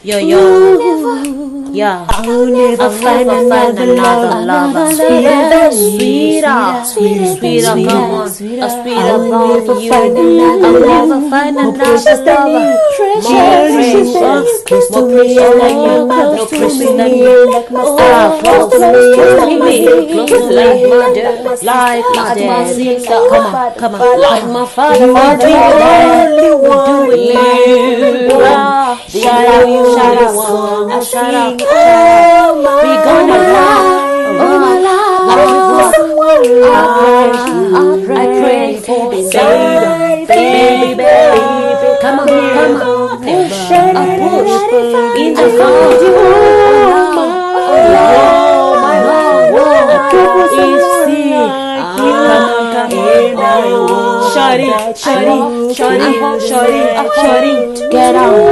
Yo, yo, yeah. I will never find another lover sweeter, Sweeter, come on, a sweeter I will never from you. find I will another never find more another precious than lover. you, More precious than you, precious, close to more me, precious than like my you, mother, more close precious to than me, you. like my Ah, sister, close, close close to to me, me, close to like me. my sister, Like my like my sister, sister, come on, come on, like come my on. father, You mother, the only one, we do one, it you now. are the Shout out, shout only out, one I shout out, sing shout out. We all gonna my rock, life, all my rock, life. rock, rock. I I pray pray for for baby, baby, baby. Come on, come on. A push in the heart. Oh no, oh no, oh no. It's still. Come on, come on. Shorty, shorty, shorty, shorty, shorty. Get on,